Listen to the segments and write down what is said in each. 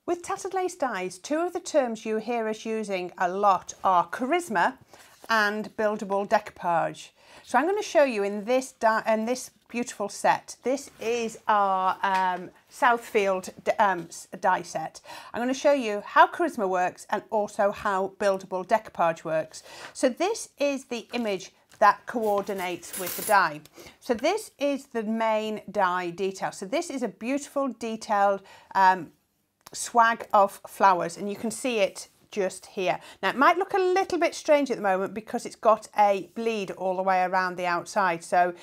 With tattered lace dies, two of the terms you hear us using a lot are charisma and buildable decoupage. So I'm going to show you in this beautiful set. This is our Southfield die set. I'm going to show you how charisma works and also how buildable decoupage works. So this is the image that coordinates with the die. So this is the main die detail. So this is a beautiful detailed swag of flowers, and you can see it just here. Now it might look a little bit strange at the moment because it's got a bleed all the way around the outside, so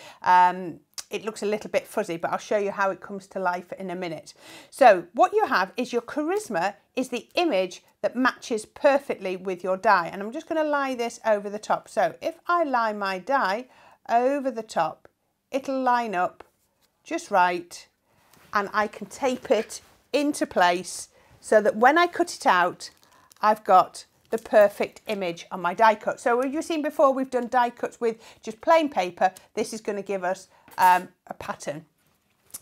it looks a little bit fuzzy, but I'll show you how it comes to life in a minute. So what you have is your charisma is the image that matches perfectly with your die, and I'm just going to lie this over the top. So if I lie my die over the top, it'll line up just right, and I can tape it into place so that when I cut it out, I've got the perfect image on my die cut. So you've seen before we've done die cuts with just plain paper. This is going to give us a pattern.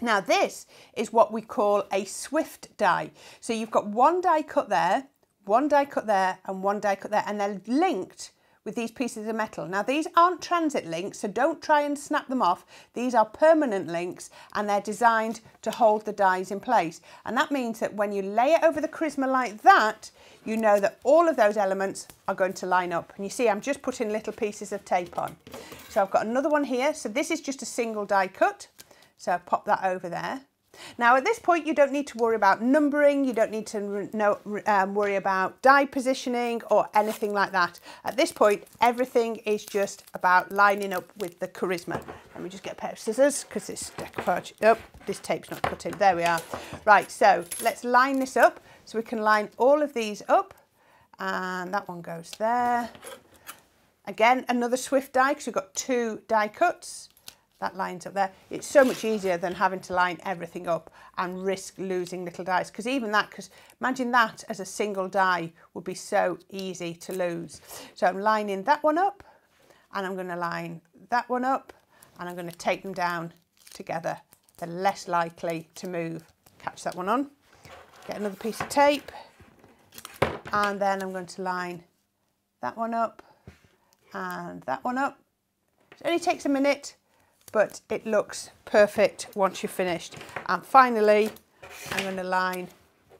Now this is what we call a swift die. So you've got one die cut there, one die cut there, and one die cut there, and they're linked with these pieces of metal. Now these aren't transit links, so don't try and snap them off. These are permanent links, and they're designed to hold the dies in place. And that means that when you lay it over the charisma like that, you know that all of those elements are going to line up. And you see I'm just putting little pieces of tape on. So I've got another one here. So this is just a single die cut. So I'll pop that over there. Now at this point you don't need to worry about numbering, you don't need to worry about die positioning or anything like that. At this point everything is just about lining up with the charisma. Let me just get a pair of scissors because this decoupage, oh, this tape's not cut in, there we are. Right, so let's line this up. So we can line all of these up, and that one goes there. Again, another swift die because we've got two die cuts. That lines up there. It's so much easier than having to line everything up and risk losing little dies, because even that, because imagine that as a single die would be so easy to lose. So I'm lining that one up, and I'm going to line that one up, and I'm going to take them down together. They're less likely to move. Catch that one on, get another piece of tape, and then I'm going to line that one up and that one up. It only takes a minute, but it looks perfect once you're finished. And finally, I'm going to line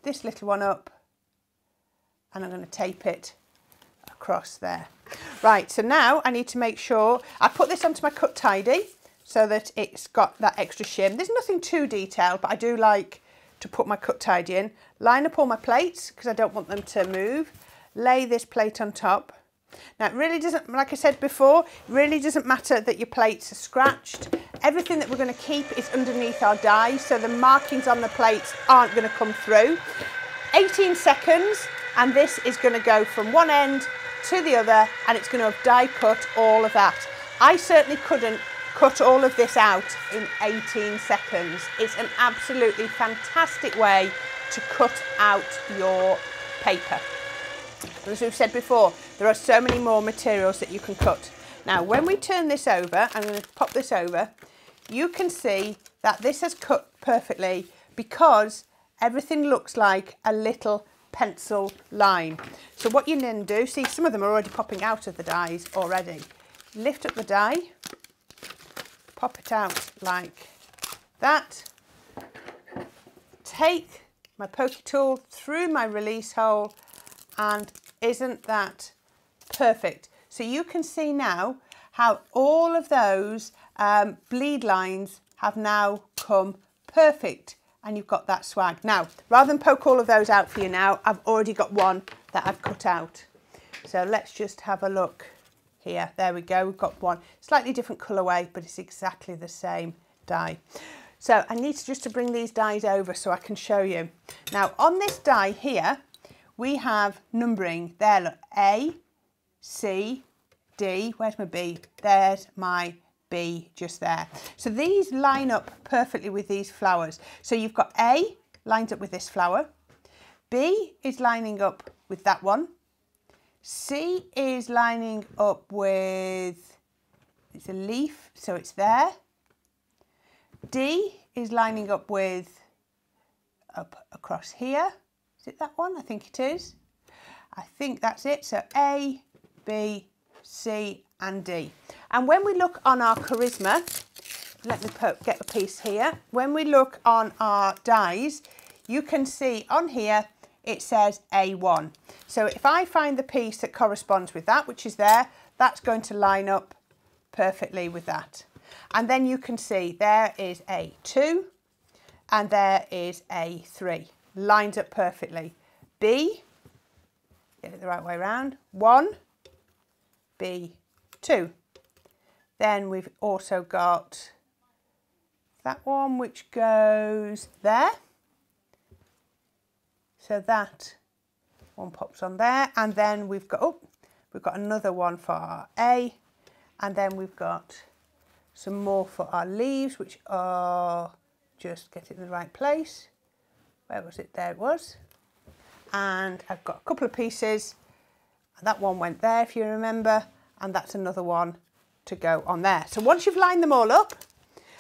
this little one up, and I'm going to tape it across there. Right, so now I need to make sure I put this onto my cut tidy so that it's got that extra shim. There's nothing too detailed, but I do like to put my cut tidy in. Line up all my plates because I don't want them to move. Lay this plate on top. Now it really doesn't, like I said before, it really doesn't matter that your plates are scratched. Everything that we're going to keep is underneath our die, so the markings on the plates aren't going to come through. 18 seconds, and this is going to go from one end to the other, and it's going to have die cut all of that. I certainly couldn't cut all of this out in 18 seconds. It's an absolutely fantastic way to cut out your paper. As we've said before, there are so many more materials that you can cut. Now, when we turn this over, I'm going to pop this over, you can see that this has cut perfectly because everything looks like a little pencil line. So what you then do, see some of them are already popping out of the dies already. Lift up the die, pop it out like that, take my pokey tool through my release hole, and isn't that perfect? So you can see now how all of those bleed lines have now come perfect, and you've got that swag. Now, rather than poke all of those out for you now, I've already got one that I've cut out. So let's just have a look here. There we go, we've got one. Slightly different colourway, but it's exactly the same die. So I need to bring these dies over so I can show you. Now on this die here, we have numbering there, look, A, C, D, where's my B? There's my B just there. So these line up perfectly with these flowers. So you've got A lined up with this flower, B is lining up with that one, C is lining up with, it's a leaf, so it's there, D is lining up with, up across here, Is it that one? I think it is. I think that's it. So A, B, C and D. And when we look on our Charisma, let me get a piece here. When we look on our dies, you can see on here it says A1. So if I find the piece that corresponds with that, which is there, that's going to line up perfectly with that. And then you can see there is A2 and there is A3. Lines up perfectly. B, get it the right way around, 1, B, 2. Then we've also got that one which goes there. So that one pops on there, and then we've got another one for our A, and then we've got some more for our leaves, which are, just get it in the right place. Where was it? There it was. And I've got a couple of pieces. That one went there, if you remember, and that's another one to go on there. So once you've lined them all up,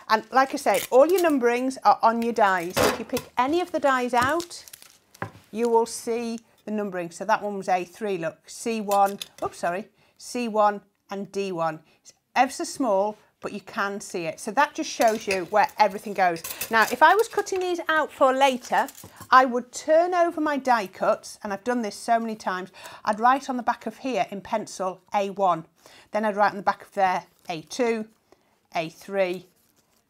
and like I say, all your numberings are on your dies. If you pick any of the dies out, you will see the numbering. So that one was A3, look, C1, oops, sorry, C1 and D1. It's ever so small, but you can see it. So that just shows you where everything goes. Now, if I was cutting these out for later, I would turn over my die cuts, and I've done this so many times. I'd write on the back of here in pencil A1. Then I'd write on the back of there A2, A3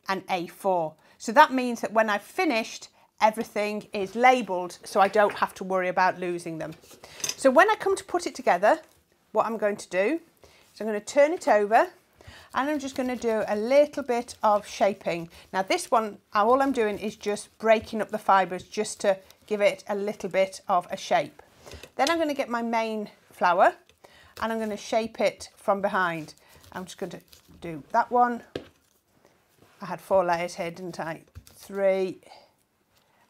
and A4. So that means that when I've finished, everything is labelled, so I don't have to worry about losing them. So when I come to put it together, what I'm going to do is I'm going to turn it over, and I'm just going to do a little bit of shaping. Now this one, all I'm doing is just breaking up the fibres just to give it a little bit of a shape. Then I'm going to get my main flower, and I'm going to shape it from behind. I'm just going to do that one. I had 4 layers here, didn't I? 3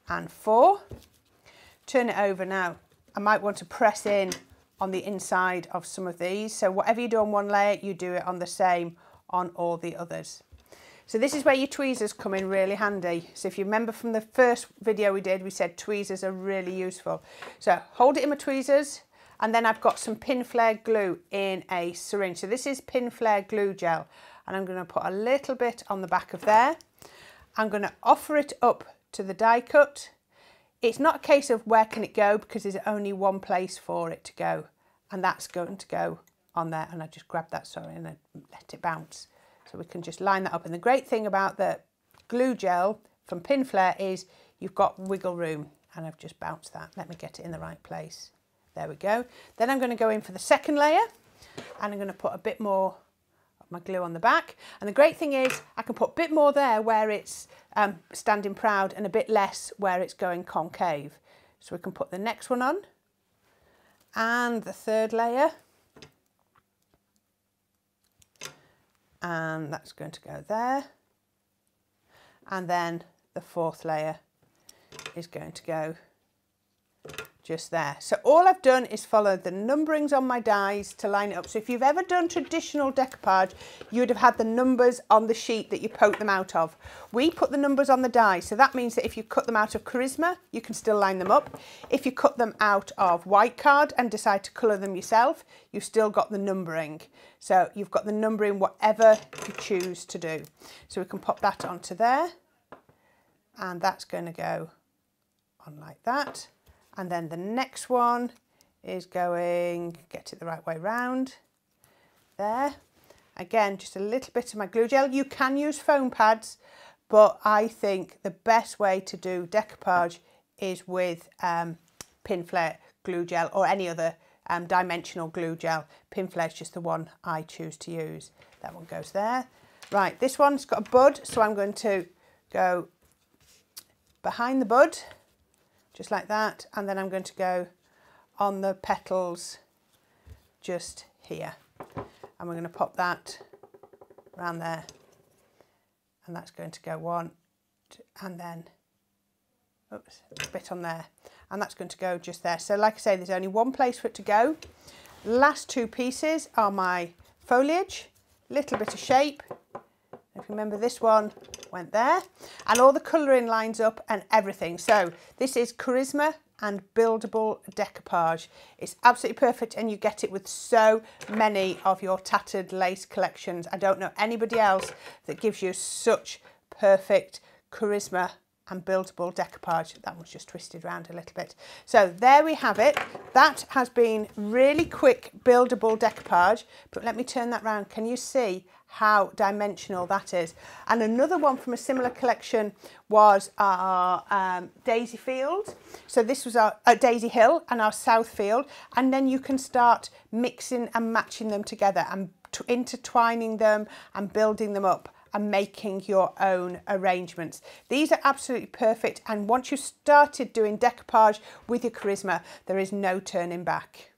and 4. Turn it over now. I might want to press in on the inside of some of these. So whatever you do on one layer, you do it on the same on all the others. So this is where your tweezers come in really handy. So if you remember from the first video we did, we said tweezers are really useful. So hold it in my tweezers, and then I've got some pin flare glue in a syringe. So this is pin flare glue gel, and I'm going to put a little bit on the back of there. I'm going to offer it up to the die cut. It's not a case of where can it go, because there's only one place for it to go, and that's going to go on there. And I just grabbed that, sorry, and I let it bounce. So we can just line that up. And the great thing about the glue gel from Pin Flare is you've got wiggle room, and I've just bounced that. Let me get it in the right place. There we go. Then I'm going to go in for the second layer, and I'm going to put a bit more of my glue on the back. And the great thing is I can put a bit more there where it's standing proud, and a bit less where it's going concave. So we can put the next one on, and the third layer, and that's going to go there, and then the fourth layer is going to go just there. So all I've done is follow the numberings on my dies to line it up. So if you've ever done traditional decoupage, you'd have had the numbers on the sheet that you poke them out of. We put the numbers on the die, so that means that if you cut them out of Charisma, you can still line them up. If you cut them out of white card and decide to colour them yourself, you've still got the numbering. So you've got the numbering whatever you choose to do. So we can pop that onto there, and that's going to go on like that. And then the next one is going, get it the right way round, there. Again, just a little bit of my glue gel. You can use foam pads, but I think the best way to do decoupage is with Pin Flare glue gel, or any other dimensional glue gel. Pin Flare is just the one I choose to use. That one goes there. Right, this one's got a bud, so I'm going to go behind the bud, just like that, and then I'm going to go on the petals just here, and we're going to pop that around there, and that's going to go one, and then oops, a bit on there, and that's going to go just there. So like I say, there's only one place for it to go. Last two pieces are my foliage, little bit of shape. If you remember, this one went there, and all the colouring lines up and everything. So this is Charisma and Buildable decoupage. It's absolutely perfect, and you get it with so many of your Tattered Lace collections. I don't know anybody else that gives you such perfect charisma and Buildable decoupage. That one's just twisted around a little bit. So there we have it. That has been really quick Buildable decoupage, but let me turn that round. Can you see how dimensional that is? And another one from a similar collection was our Daisy Field. So this was our Daisy Hill and our South Field, and then you can start mixing and matching them together and intertwining them and building them up and making your own arrangements. These are absolutely perfect, and once you've started doing decoupage with your charisma, there is no turning back.